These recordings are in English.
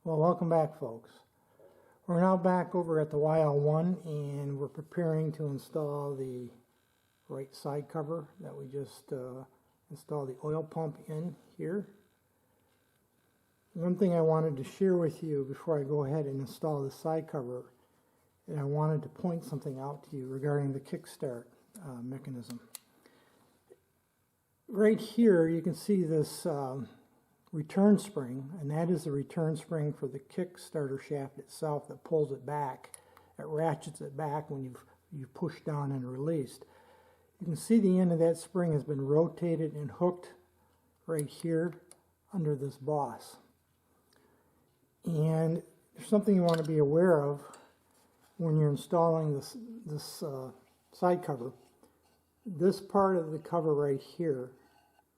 Well, welcome back, folks. We're now back over at the YL1 and we're preparing to install the right side cover that we just installed the oil pump in here. One thing I wanted to share with you before I go ahead and install the side cover, and I wanted to point something out to you regarding the kickstart mechanism. Right here you can see this return spring, and that is the return spring for the Kickstarter shaft itself that pulls it back. It ratchets it back when you've pushed down and released. You can see the end of that spring has been rotated and hooked right here under this boss. And there's something you want to be aware of when you're installing this side cover. This part of the cover right here,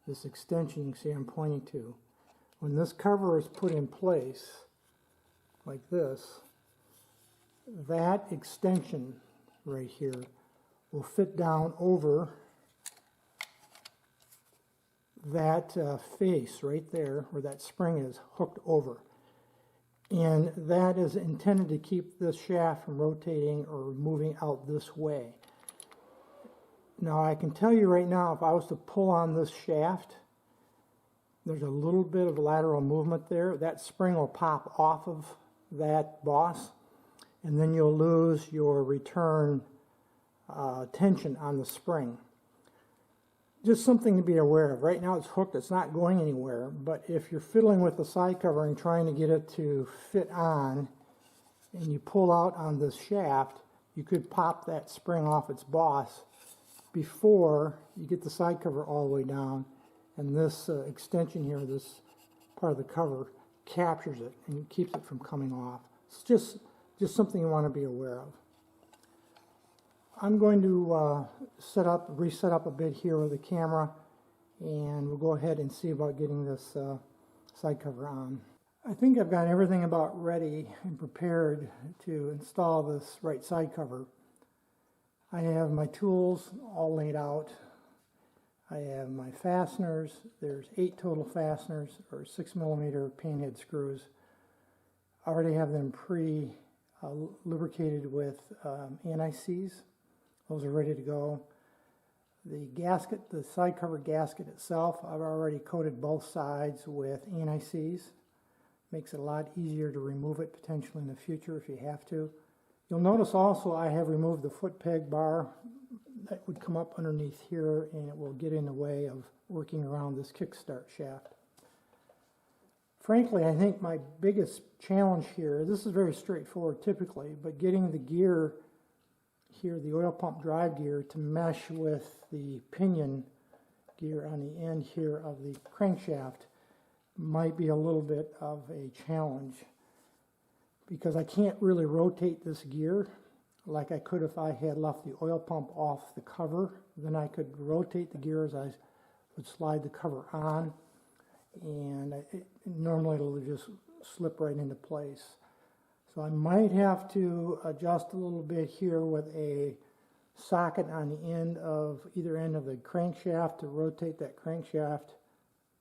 this extension you can see I'm pointing to, when this cover is put in place like this, that extension right here will fit down over that face right there where that spring is hooked over. And that is intended to keep this shaft from rotating or moving out this way. Now I can tell you right now, if I was to pull on this shaft, there's a little bit of lateral movement there. That spring will pop off of that boss, and then you'll lose your return tension on the spring. Just something to be aware of. Right now it's hooked, it's not going anywhere, but if you're fiddling with the side cover and trying to get it to fit on, and you pull out on this shaft, you could pop that spring off its boss before you get the side cover all the way down, and this extension here, this part of the cover, captures it and keeps it from coming off. It's just something you want to be aware of. I'm going to reset up a bit here with the camera, and we'll go ahead and see about getting this side cover on. I think I've got everything about ready and prepared to install this right side cover. I have my tools all laid out. I have my fasteners. There's 8 total fasteners, or 6mm pinhead screws. I already have them lubricated with anti-seize. Those are ready to go. The gasket, the side cover gasket itself, I've already coated both sides with anti-seize. Makes it a lot easier to remove it potentially in the future if you have to. You'll notice also I have removed the foot peg bar that would come up underneath here, and it will get in the way of working around this kickstart shaft. Frankly, I think my biggest challenge here, this is very straightforward typically, but getting the gear here, the oil pump drive gear, to mesh with the pinion gear on the end here of the crankshaft might be a little bit of a challenge, because I can't really rotate this gear like I could if I had left the oil pump off the cover. Then I could rotate the gear as I would slide the cover on, and normally it'll just slip right into place. So I might have to adjust a little bit here with a socket on the end of either end of the crankshaft to rotate that crankshaft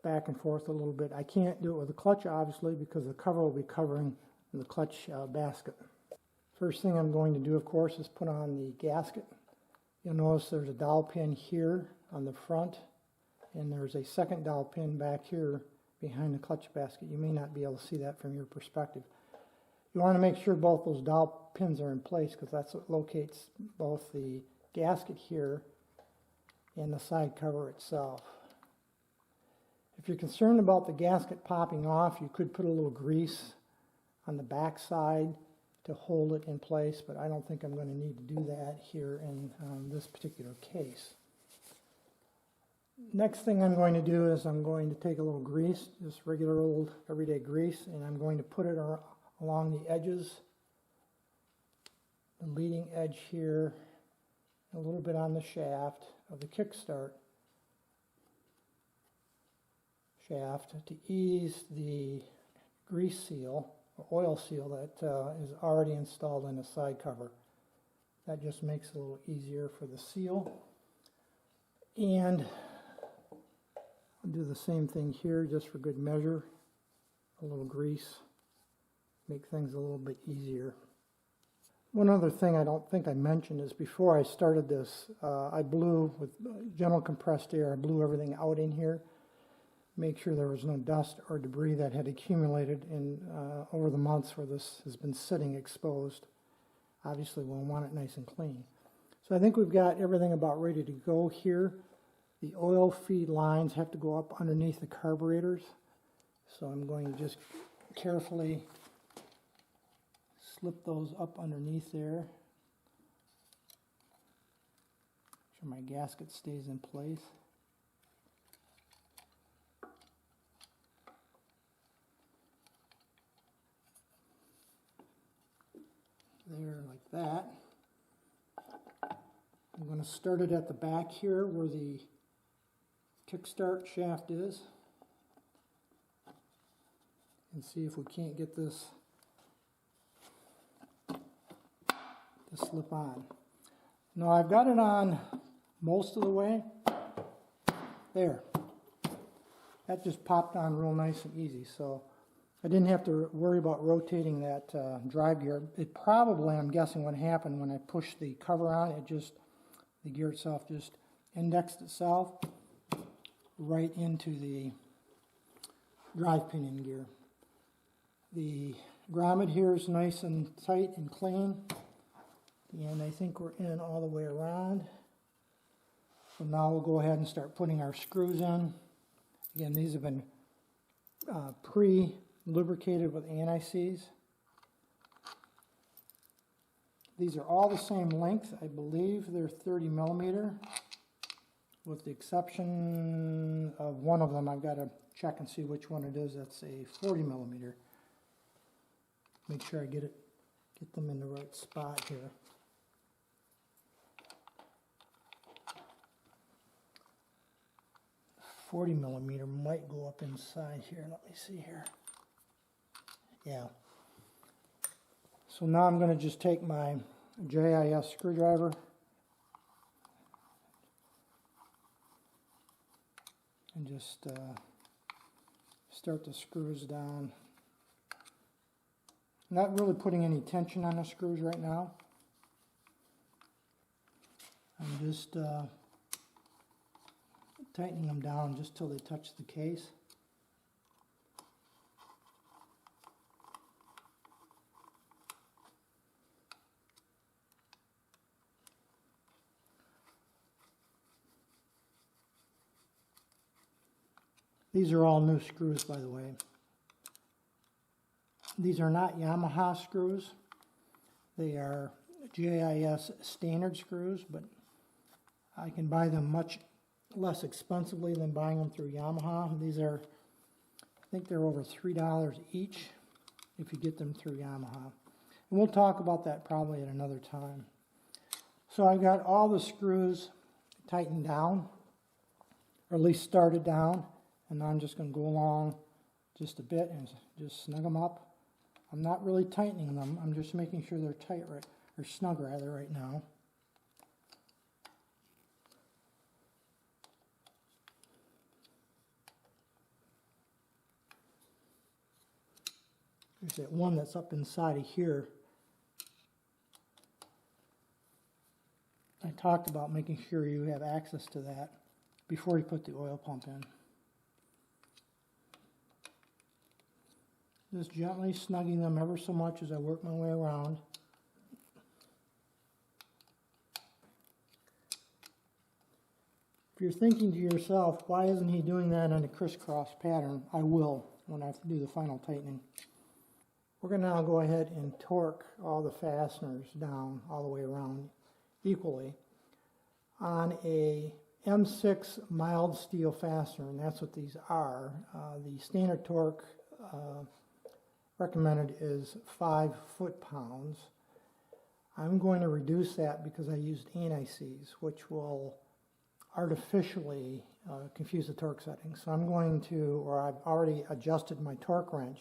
back and forth a little bit. I can't do it with a clutch, obviously, because the cover will be covering the clutch basket. First thing I'm going to do, of course, is put on the gasket. You'll notice there's a dowel pin here on the front, and there's a second dowel pin back here behind the clutch basket. You may not be able to see that from your perspective. You want to make sure both those dowel pins are in place, because that's what locates both the gasket here and the side cover itself. If you're concerned about the gasket popping off, you could put a little grease on the back side to hold it in place, but I don't think I'm going to need to do that here in this particular case. Next thing I'm going to do is I'm going to take a little grease, just regular old everyday grease, and I'm going to put it along the edges, the leading edge here, a little bit on the shaft of the kickstart shaft to ease the grease seal or oil seal that is already installed in the side cover. That just makes it a little easier for the seal. And I'll do the same thing here just for good measure. A little grease make things a little bit easier. One other thing I don't think I mentioned is before I started this, I blew with gentle compressed air, I blew everything out in here, make sure there was no dust or debris that had accumulated in over the months where this has been sitting exposed. Obviously we'll want it nice and clean. So I think we've got everything about ready to go here. The oil feed lines have to go up underneath the carburetors. So I'm going to just carefully slip those up underneath there. Make sure my gasket stays in place. There, like that. I'm going to start it at the back here where the kickstart shaft is and see if we can't get this to slip on. Now I've got it on most of the way. There. That just popped on real nice and easy, so I didn't have to worry about rotating that drive gear. It probably, I'm guessing what happened when I pushed the cover on, the gear itself just indexed itself right into the drive pinion gear. The grommet here is nice and tight and clean, and I think we're in all the way around. So now we'll go ahead and start putting our screws in. Again, these have been pre-lubricated with anti-seize. These are all the same length. I believe they're 30 millimeter, with the exception of one of them. I've got to check and see which one it is. That's a 40 millimeter. Make sure I get them in the right spot here. .40 millimeter might go up inside here. Let me see here. Yeah. So now I'm going to just take my JIS screwdriver and just start the screws down. Not really putting any tension on the screws right now. I'm just tightening them down just till they touch the case. These are all new screws, by the way. These are not Yamaha screws. They are GIS standard screws, but I can buy them much less expensively than buying them through Yamaha. These are, I think they're over $3 each if you get them through Yamaha. And we'll talk about that probably at another time. So I've got all the screws tightened down, or at least started down, and now I'm just going to go along just a bit and just snug them up. I'm not really tightening them, I'm just making sure they're tight right, or snug rather, right now. There's that one that's up inside of here. I talked about making sure you have access to that before you put the oil pump in. Just gently snugging them ever so much as I work my way around. If you're thinking to yourself, why isn't he doing that in a crisscross pattern? I will when I do the final tightening. We're going to now go ahead and torque all the fasteners down all the way around equally on a M6 mild steel fastener, and that's what these are. The standard torque recommended is 5 foot-pounds. I'm going to reduce that because I used anti-seize, which will artificially confuse the torque settings. So I'm going to, or I've already adjusted my torque wrench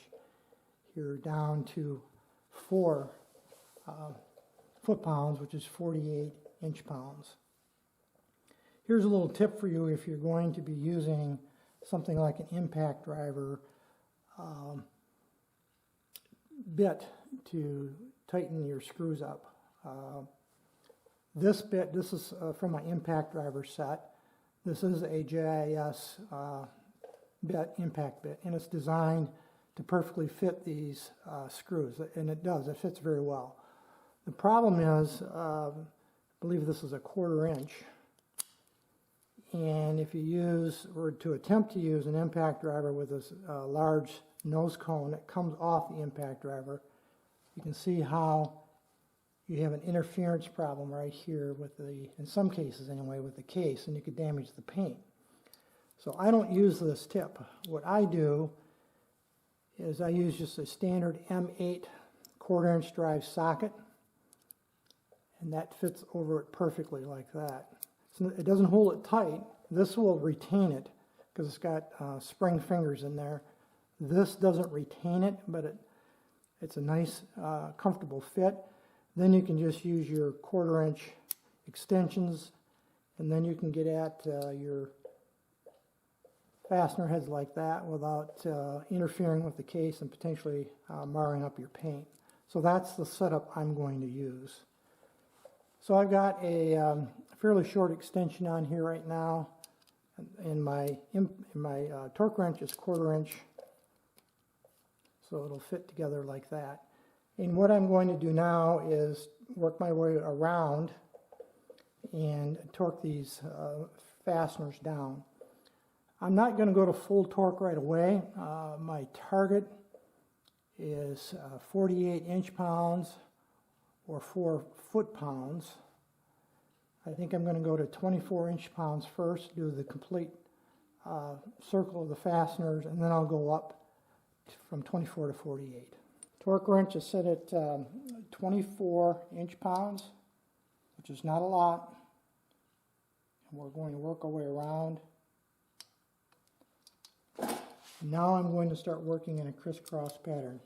here down to 4 foot-pounds, which is 48 inch-pounds. Here's a little tip for you if you're going to be using something like an impact driver. bit to tighten your screws up. This bit, this is from my impact driver set. This is a JIS bit, impact bit, and it's designed to perfectly fit these screws, and it does, it fits very well. The problem is, I believe this is a 1/4 inch, and if you use, or to attempt to use an impact driver with this large nose cone that comes off the impact driver, you can see how you have an interference problem right here with the, in some cases anyway, with the case, and you could damage the paint. So I don't use this tip. What I do is I use just a standard M8 1/4 inch drive socket, and that fits over it perfectly like that. So it doesn't hold it tight. This will retain it because it's got spring fingers in there. This doesn't retain it, but it's a nice, comfortable fit. Then you can just use your 1/4 inch extensions, and then you can get at your fastener heads like that without interfering with the case and potentially marring up your paint. So that's the setup I'm going to use. So I've got a fairly short extension on here right now, and my torque wrench is 1/4 inch, so it'll fit together like that. And what I'm going to do now is work my way around and torque these fasteners down. I'm not going to go to full torque right away. My target is 48 inch-pounds or 4 foot-pounds. I think I'm going to go to 24 inch-pounds first, do the complete circle of the fasteners, and then I'll go up from 24 to 48. Torque wrench is set at 24 inch-pounds, which is not a lot. And we're going to work our way around. Now I'm going to start working in a crisscross pattern.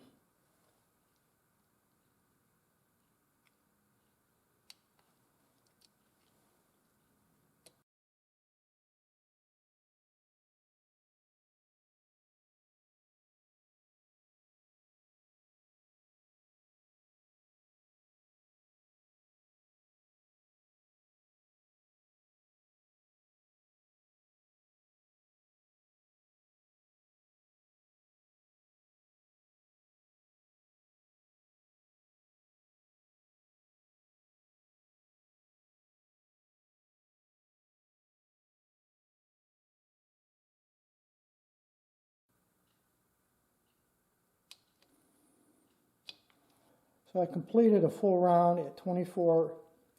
So I completed a full round at 24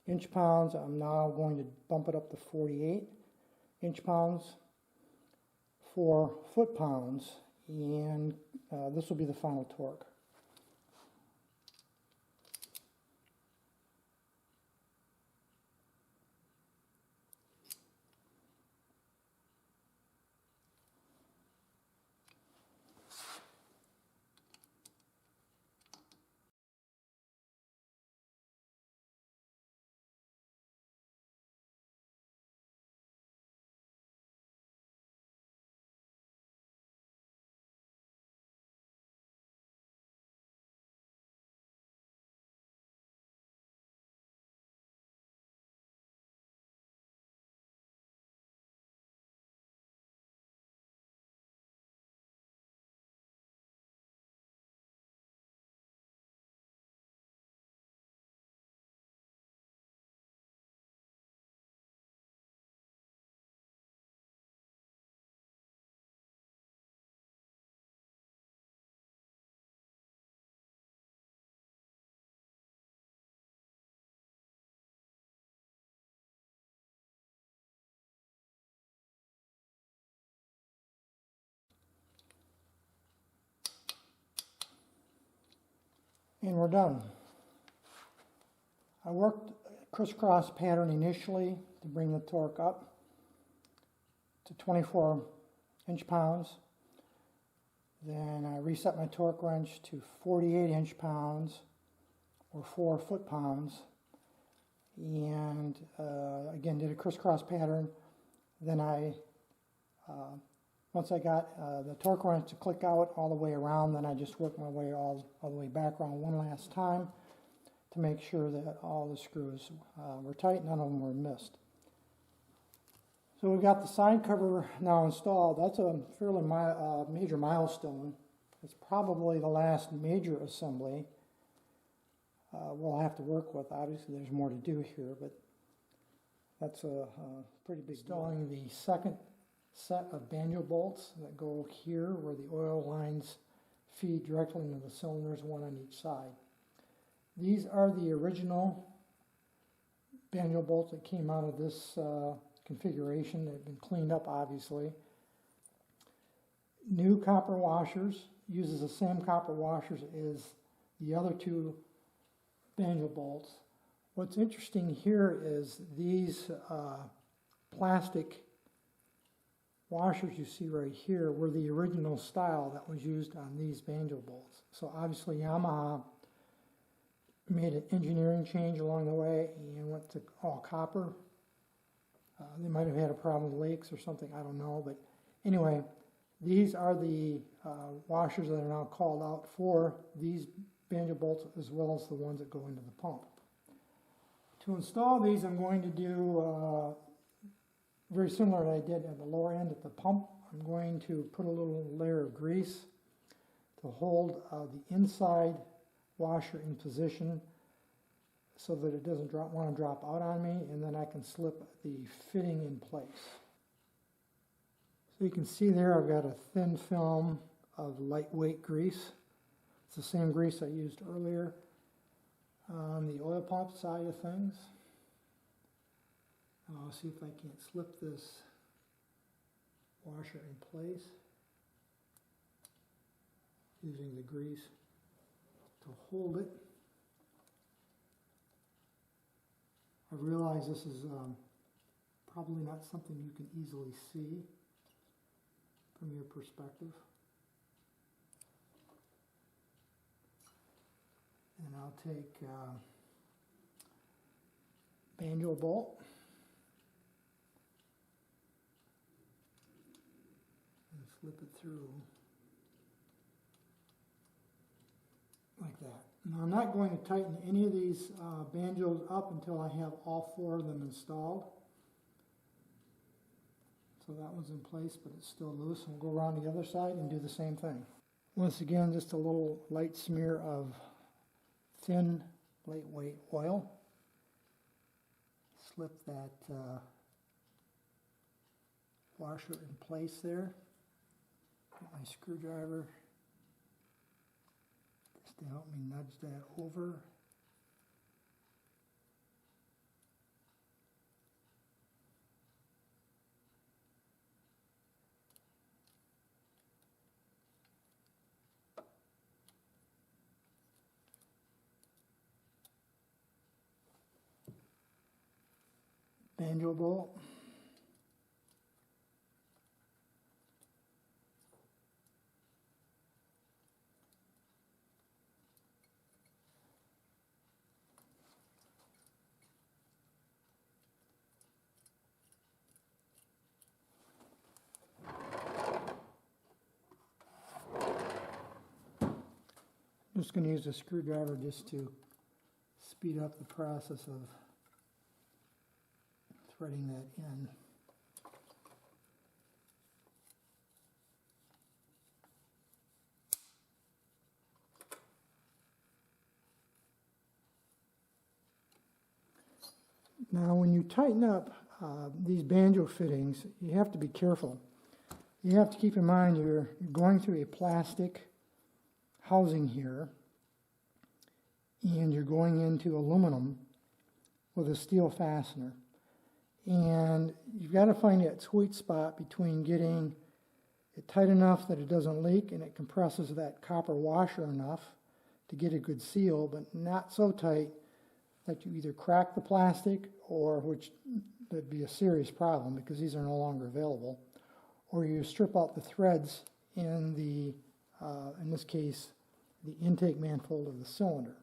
inch-pounds. I'm now going to bump it up to 48 inch-pounds, 4 foot-pounds, and this will be the final torque. And we're done. I worked a crisscross pattern initially to bring the torque up to 24 inch-pounds. Then I reset my torque wrench to 48 inch-pounds or 4 foot-pounds. And again, did a crisscross pattern. Then I Once I got the torque wrench to click out all the way around, then I just worked my way all the way back around one last time to make sure that all the screws were tight, none of them were missed. So we've got the side cover now installed. That's a fairly major milestone. It's probably the last major assembly we'll have to work with. Obviously there's more to do here, but that's a pretty big deal. Installing the second set of banjo bolts that go here where the oil lines feed directly into the cylinders, one on each side. These are the original banjo bolts that came out of this configuration. They've been cleaned up, obviously. New copper washers, uses the same copper washers as the other two banjo bolts. What's interesting here is these plastic washers you see right here were the original style that was used on these banjo bolts. So obviously Yamaha made an engineering change along the way and went to all copper. They might have had a problem with leaks or something, I don't know. But anyway, these are the washers that are now called out for these banjo bolts as well as the ones that go into the pump. To install these, I'm going to do very similar to what I did at the lower end at the pump. I'm going to put a little layer of grease to hold the inside washer in position so that it doesn't want to drop out on me, and then I can slip the fitting in place. So you can see there I've got a thin film of lightweight grease. It's the same grease I used earlier on the oil pump side of things. And I'll see if I can't slip this washer in place using the grease to hold it. I realize this is probably not something you can easily see from your perspective. And I'll take banjo bolt and slip it through like that. Now I'm not going to tighten any of these banjos up until I have all four of them installed. So that one's in place, but it's still loose. And we'll go around the other side and do the same thing. Once again, just a little light smear of thin, lightweight oil. Slip that washer in place there. Get my screwdriver just to help me nudge that over. Banjo bolt. I'm just going to use a screwdriver just to speed up the process of threading that in. Now when you tighten up these banjo fittings, you have to be careful. You have to keep in mind you're going through a plastic housing here, and you're going into aluminum with a steel fastener. And you've got to find that sweet spot between getting it tight enough that it doesn't leak and it compresses that copper washer enough to get a good seal, but not so tight that you either crack the plastic, or which would be a serious problem because these are no longer available, or you strip out the threads in the, in this case, the intake manifold of the cylinder.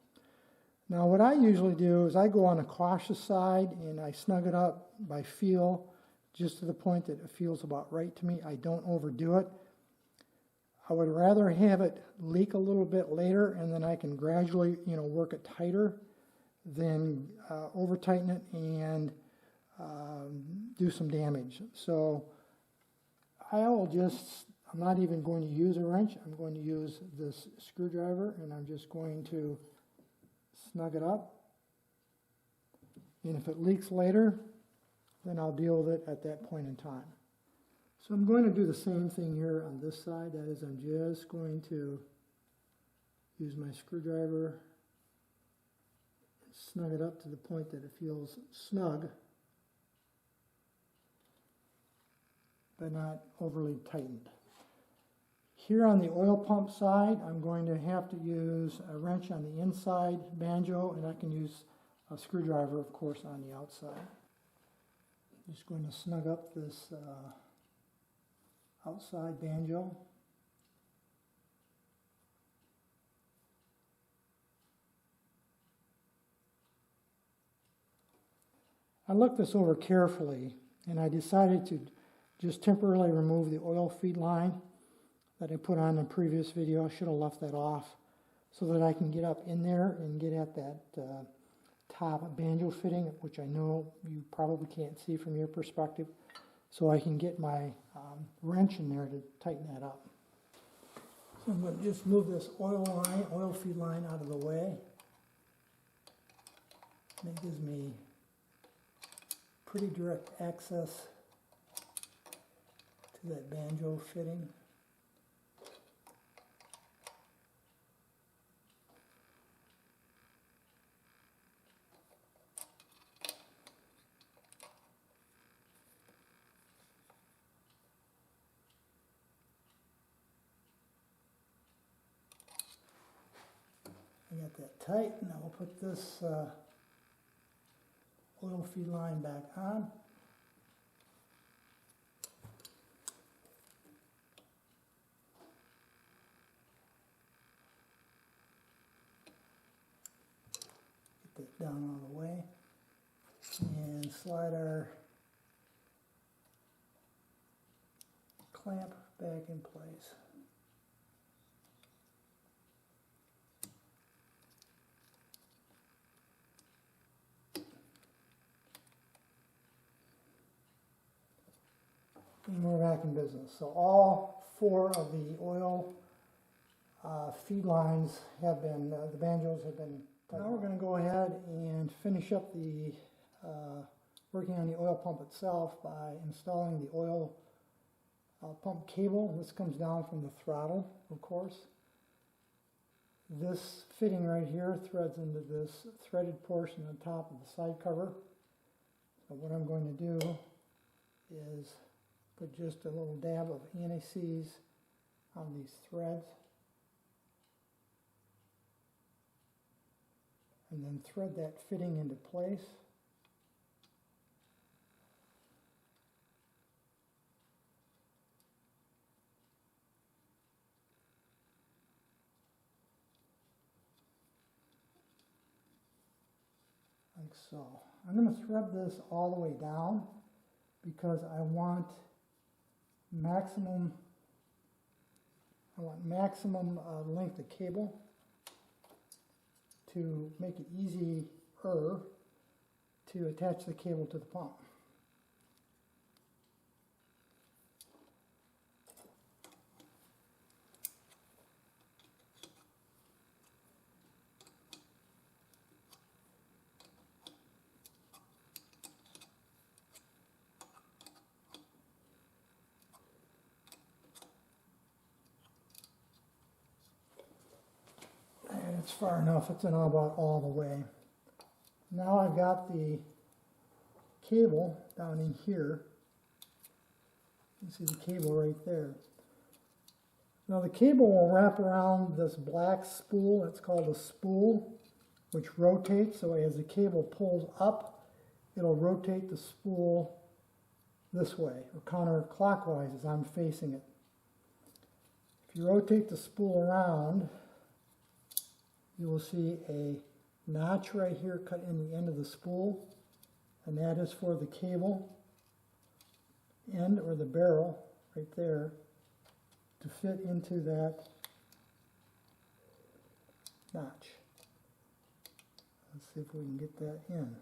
Now what I usually do is I go on a cautious side and I snug it up by feel just to the point that it feels about right to me. I don't overdo it. I would rather have it leak a little bit later and then I can gradually, work it tighter than over tighten it and do some damage. So I'm not even going to use a wrench. I'm going to use this screwdriver and I'm just going to snug it up. And if it leaks later, then I'll deal with it at that point in time. So I'm going to do the same thing here on this side. That is, I'm just going to use my screwdriver and snug it up to the point that it feels snug, but not overly tightened. Here on the oil pump side, I'm going to have to use a wrench on the inside banjo, and I can use a screwdriver, of course, on the outside. I'm just going to snug up this outside banjo. I looked this over carefully and I decided to just temporarily remove the oil feed line that I put on the previous video. I should have left that off so that I can get up in there and get at that top banjo fitting, which I know you probably can't see from your perspective. So I can get my wrench in there to tighten that up. So I'm going to just move this oil feed line out of the way. That gives me pretty direct access to that banjo fitting. I got that tight, and I will put this oil feed line back on. Get that down all the way, and slide our clamp back in place. And we're back in business. So all four of the oil feed lines have been, the banjos have been tightened. Now we're going to go ahead and finish up the working on the oil pump itself by installing the oil pump cable. This comes down from the throttle, of course. This fitting right here threads into this threaded portion on top of the side cover. So what I'm going to do is put just a little dab of anti-seize on these threads, and then thread that fitting into place. Like so. I'm going to thread this all the way down because I want maximum length of cable to make it easier to attach the cable to the pump. It's far enough, it's not about all the way. Now I've got the cable down in here. You can see the cable right there. Now the cable will wrap around this black spool, it's called a spool, which rotates, so as the cable pulls up, it'll rotate the spool this way, or counterclockwise as I'm facing it. If you rotate the spool around, you will see a notch right here cut in the end of the spool, and that is for the cable end, or the barrel right there, to fit into that notch. Let's see if we can get that in.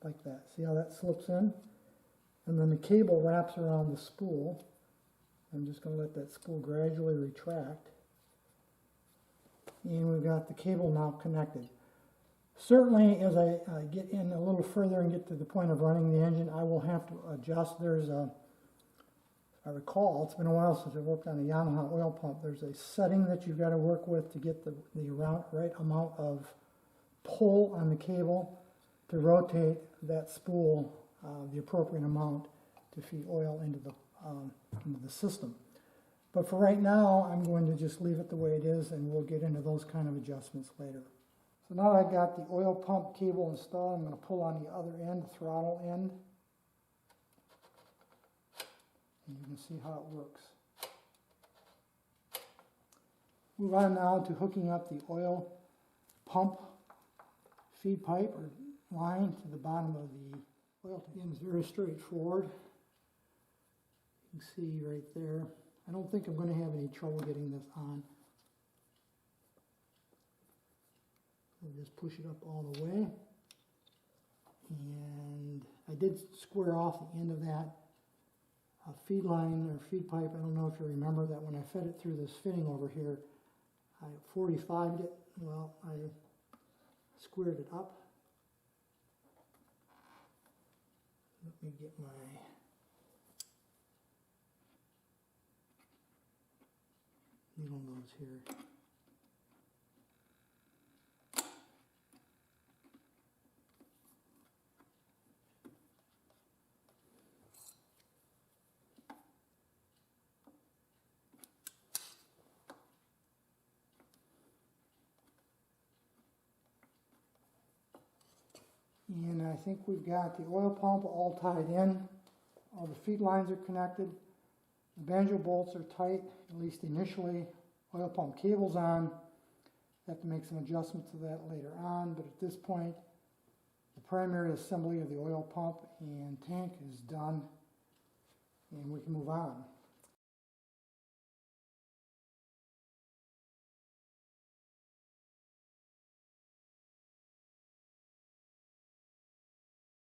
Like that. See how that slips in? And then the cable wraps around the spool. I'm just going to let that spool gradually retract. And we've got the cable now connected. Certainly, as I get in a little further and get to the point of running the engine, I will have to adjust. There's a, I recall, it's been a while since I worked on a Yamaha oil pump. There's a setting that you've got to work with to get the right amount of pull on the cable to rotate that spool the appropriate amount to feed oil into the system. But for right now, I'm going to just leave it the way it is, and we'll get into those kind of adjustments later. So now I've got the oil pump cable installed, I'm going to pull on the other end, the throttle end. And you can see how it works. Move on now to hooking up the oil pump feed pipe or line to the bottom of the oil tank. Again, it's very straightforward. You can see right there. I don't think I'm going to have any trouble getting this on. I'll just push it up all the way. And I did square off the end of that feed line or feed pipe. I don't know if you remember that when I fed it through this fitting over here, I 45'd it. Well, I squared it up. Let me get my needle nose here. And I think we've got the oil pump all tied in. All the feed lines are connected. The banjo bolts are tight, at least initially. Oil pump cable's on. Have to make some adjustments to that later on, but at this point, the primary assembly of the oil pump and tank is done, and we can move on.